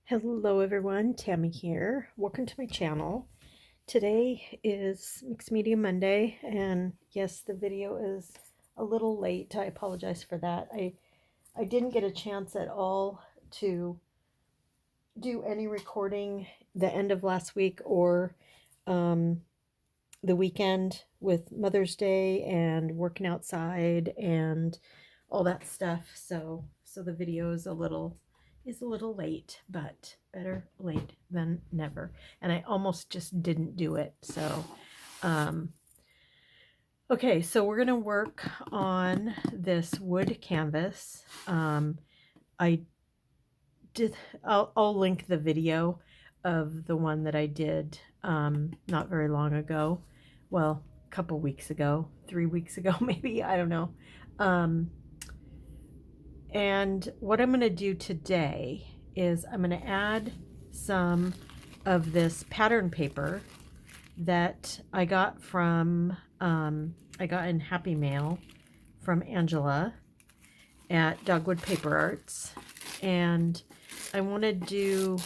Hello everyone, Tammy here. Welcome to my channel. Today is Mixed Media Monday, and yes, the video is a little late. I apologize for that. I didn't get a chance at all to do any recording the end of last week or um, the weekend with Mother's Day and working outside and all that stuff. So the video is a little late, but better late than never. And I almost just didn't do it. Um, okay, so we're gonna work on this wood canvas. I did. I'll link the video of the one that I did not very long ago. Well, a couple weeks ago, 3 weeks ago, maybe. I don't know. Um, and what I'm going to do today is I'm going to add some of this pattern paper that I got I got in Happy Mail from Angela at Dogwood Paper Arts. And I want to do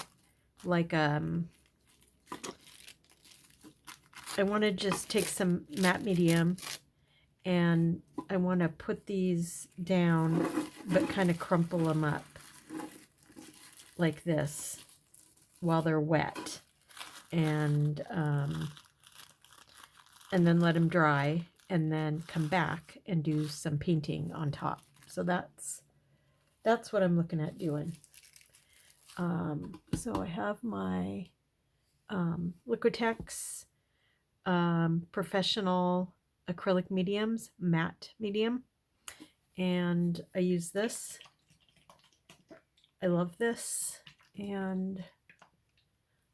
like I want to just take some matte medium and I want to put these down but kind of crumple them up like this while they're wet, and then let them dry and then come back and do some painting on top. So that's what I'm looking at doing. So I have my Liquitex professional acrylic mediums, matte medium, and I use this. I love this. And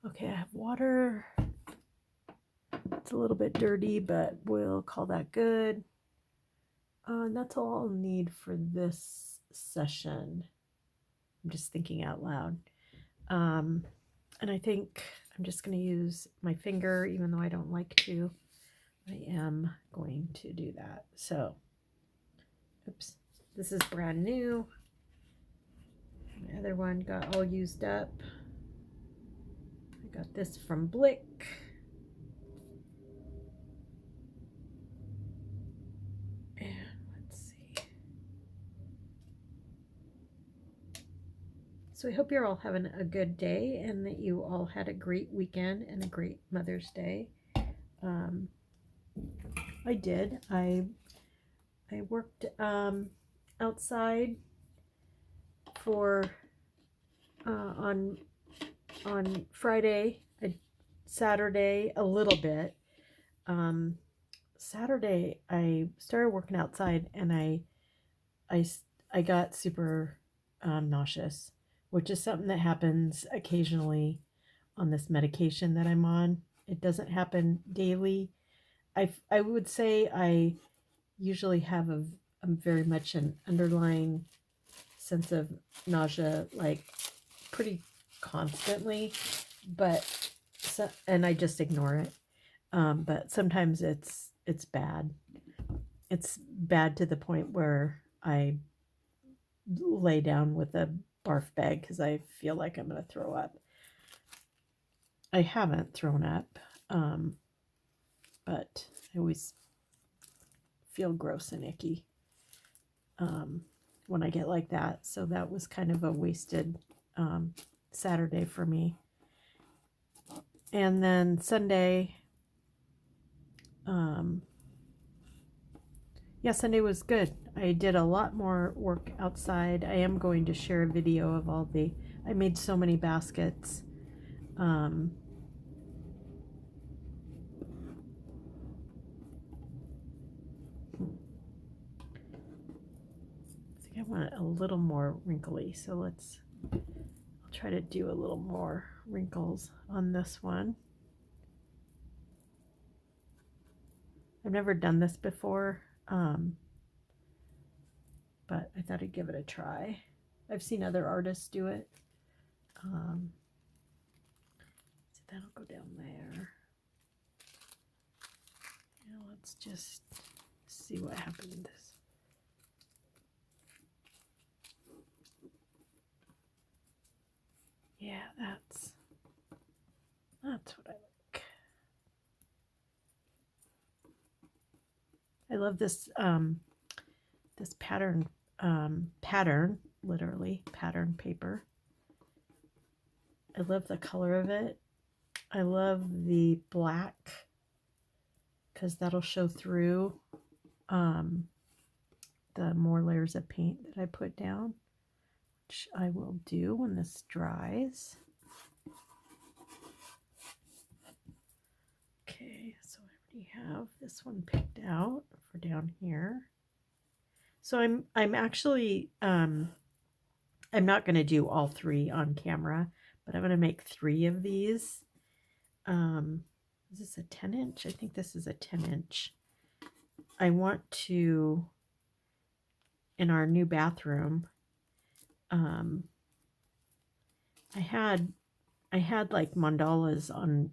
okay, I have water. It's a little bit dirty, but we'll call that good. And that's all I'll need for this session. I'm just thinking out loud. And I think I'm just going to use my finger, even though I don't like to. I am going to do that. So, oops, this is brand new. My other one got all used up. I got this from Blick. And let's see. So I hope you're all having a good day and that you all had a great weekend and a great Mother's Day. I did. I worked outside for on Friday, Saturday a little bit. Saturday I started working outside and I got super nauseous, which is something that happens occasionally on this medication that I'm on. It doesn't happen daily. I would say I usually have a very much an underlying sense of nausea, like pretty constantly, but and I just ignore it. But sometimes it's bad. It's bad to the point where I lay down with a barf bag because I feel like I'm going to throw up. I haven't thrown up, but I always feel gross and icky when I get like that. So that was kind of a wasted Saturday for me. And then Sunday, yeah, Sunday was good. I did a lot more work outside. I am going to share a video of I made so many baskets. I think I want it a little more wrinkly, so I'll try to do a little more wrinkles on this one. I've never done this before, but I thought I'd give it a try. I've seen other artists do it. So that'll go down there. Now let's just see what happens. Yeah, that's what I like. I love this this pattern literally pattern paper. I love the color of it. I love the black because that'll show through the more layers of paint that I put down, which I will do when this dries. Okay, so I already have this one picked out for down here. So I'm actually I'm not going to do all three on camera, but I'm going to make 3 of these. Is this a 10-inch? I think this is a 10-inch. I want to, in our new bathroom, I had like mandalas on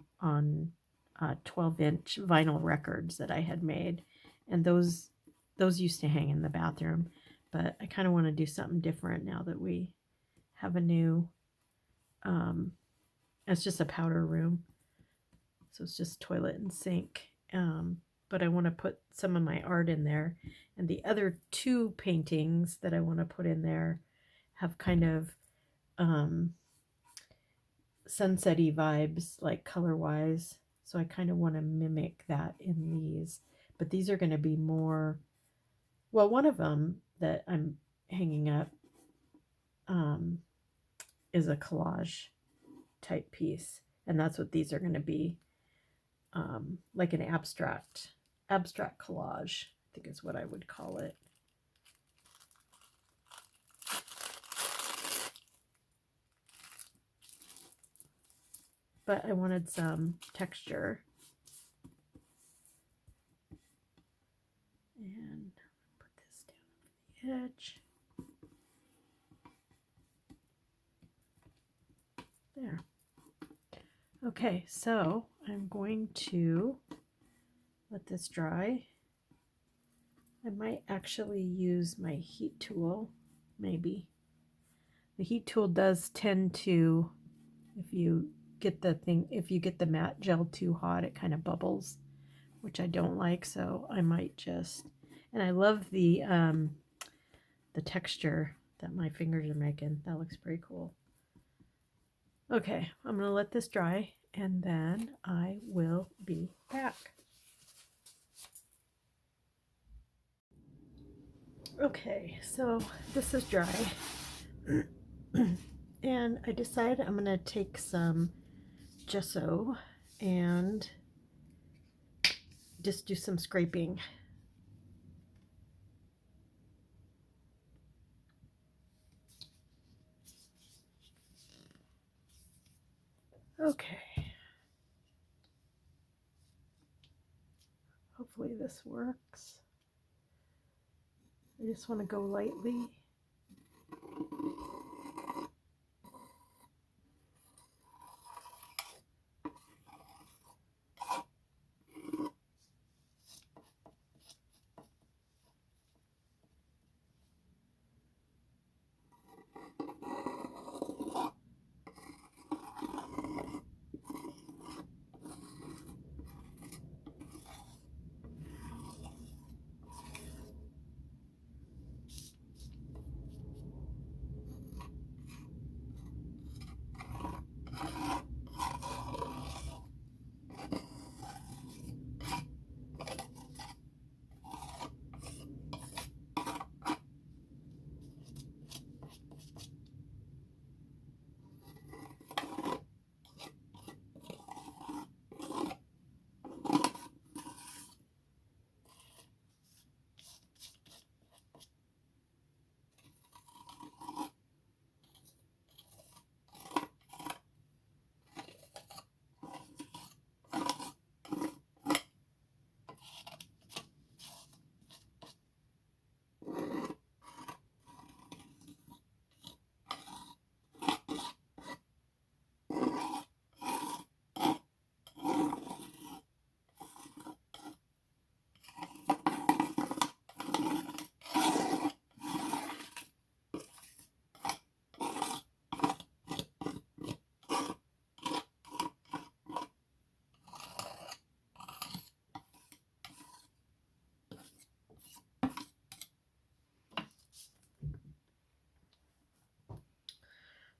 12-inch vinyl records that I had made, and those used to hang in the bathroom, but I kind of want to do something different now that we have a new it's just a powder room, so it's just toilet and sink, but I want to put some of my art in there, and the other 2 paintings that I want to put in there have kind of sunset-y vibes, like color-wise, so I kind of want to mimic that in these, but these are going to be more, well, one of them that I'm hanging up is a collage type piece, and that's what these are going to be, like an abstract collage, I think is what I would call it. But I wanted some texture, and put this down over the edge. There. Okay, so I'm going to let this dry. I might actually use my heat tool, maybe. The heat tool does tend to, if you get the matte gel too hot, it kind of bubbles, which I don't like, so I might just, and I love the texture that my fingers are making. That looks pretty cool. Okay, I'm gonna let this dry, and then I will be back. Okay, so this is dry. And I decided I'm going to take some gesso and just do some scraping. Okay. Hopefully this works. I just want to go lightly.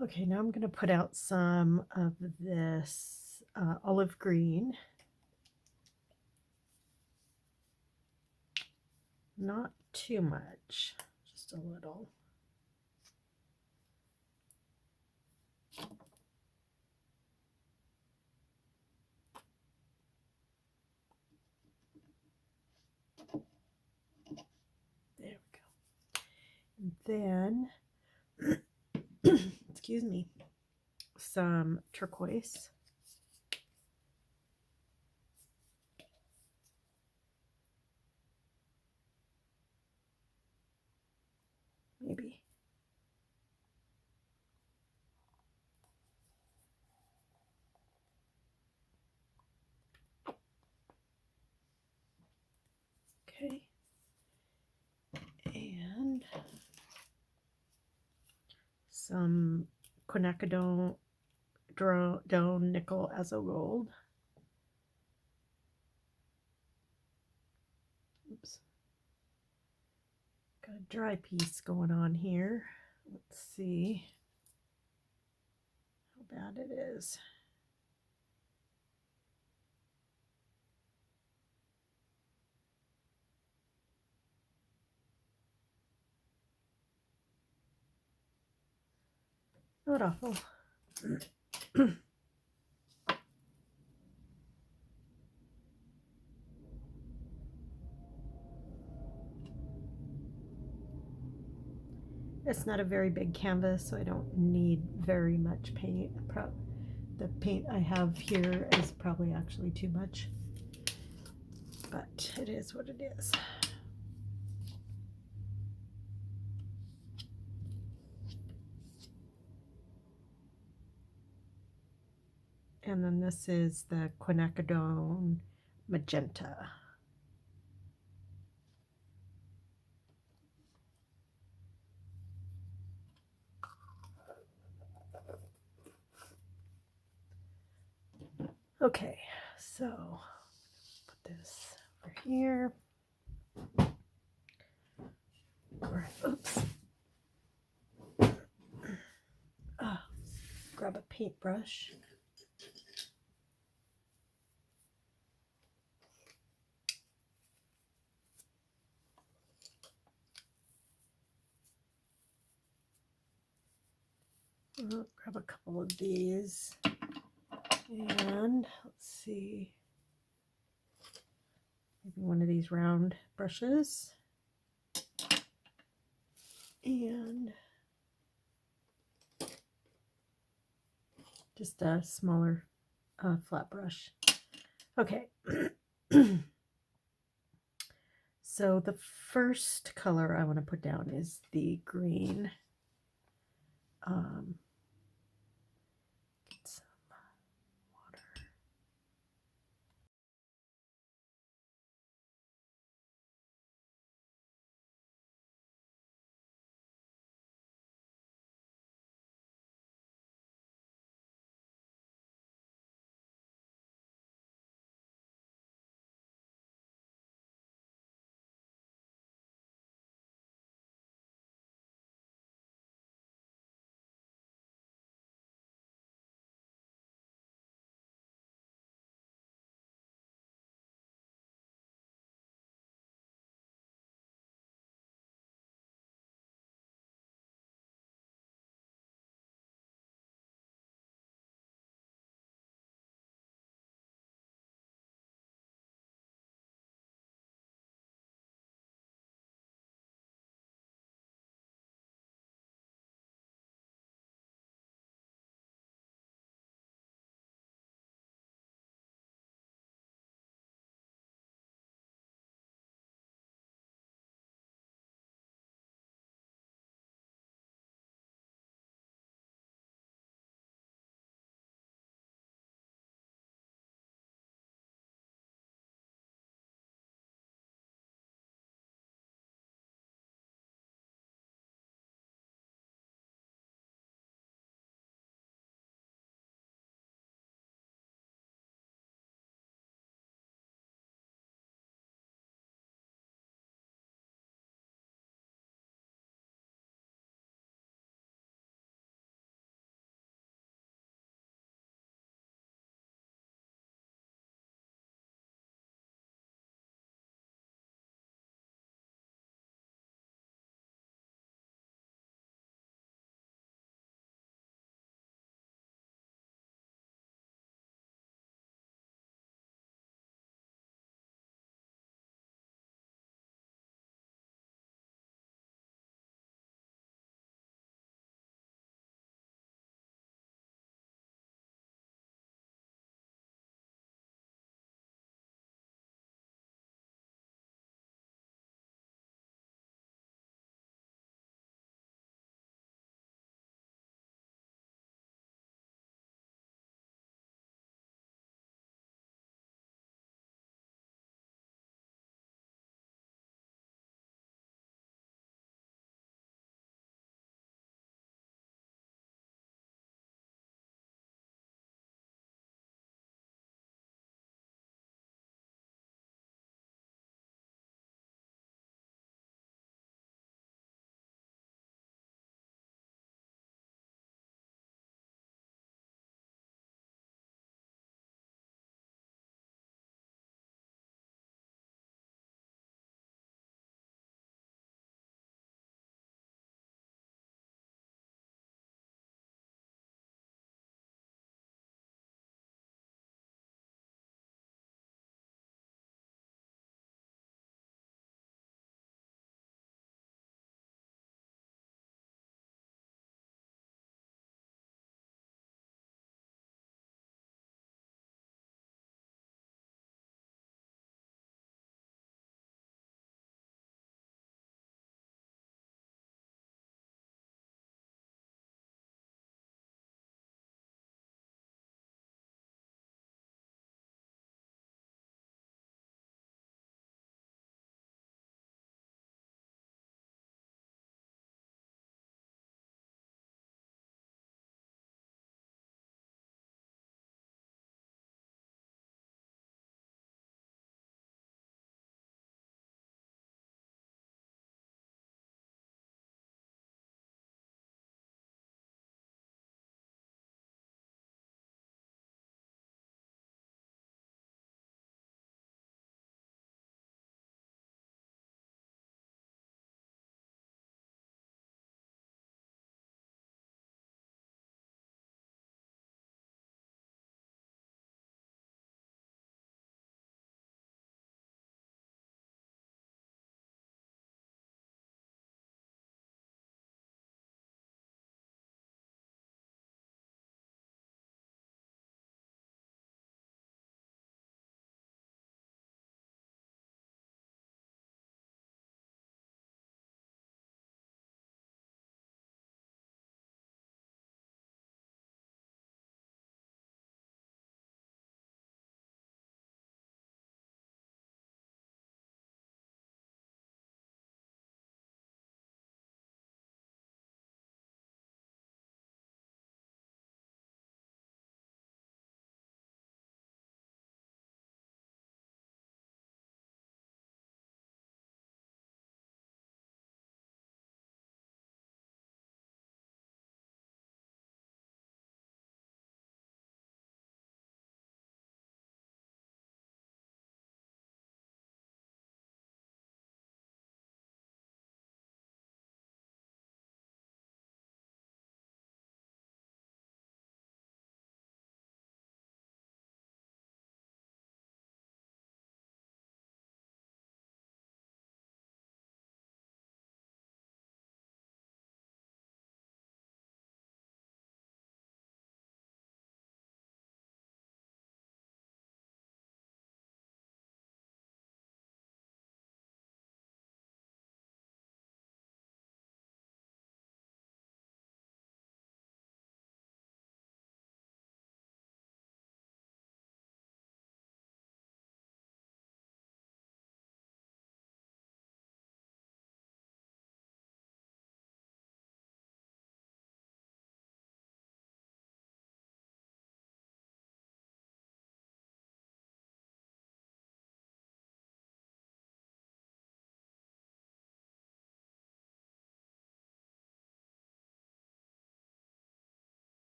Okay, now I'm going to put out some of this olive green. Not too much, just a little. There we go. And then, excuse me, some turquoise. Maybe. Okay. And some quinacridone nickel azo gold. Oops. Got a dry piece going on here. Let's see how bad it is. Not awful. It's not a very big canvas, so I don't need very much paint. The paint I have here is probably actually too much, but it is what it is. And then this is the quinacridone magenta. Okay, so put this over here. Oops. Grab a paintbrush. Grab a couple of these. And let's see, maybe one of these round brushes. And just a smaller flat brush. Okay. So the first color I want to put down is the green.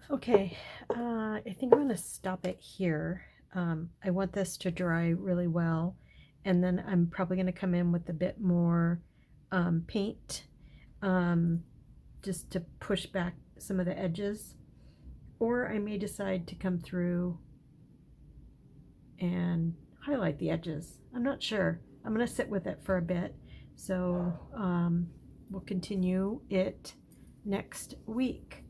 Okay, I think I'm going to stop it here. I want this to dry really well, and then I'm probably going to come in with a bit more paint, just to push back some of the edges, or I may decide to come through and highlight the edges. I'm not sure. I'm going to sit with it for a bit, so we'll continue it next week.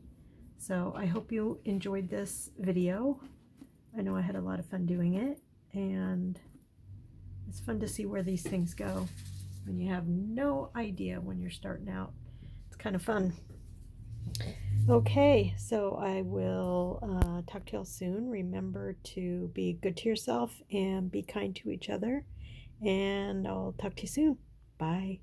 So I hope you enjoyed this video. I know I had a lot of fun doing it, and it's fun to see where these things go when you have no idea when you're starting out. It's kind of fun. Okay, so I will talk to y'all soon. Remember to be good to yourself and be kind to each other, and I'll talk to you soon. Bye.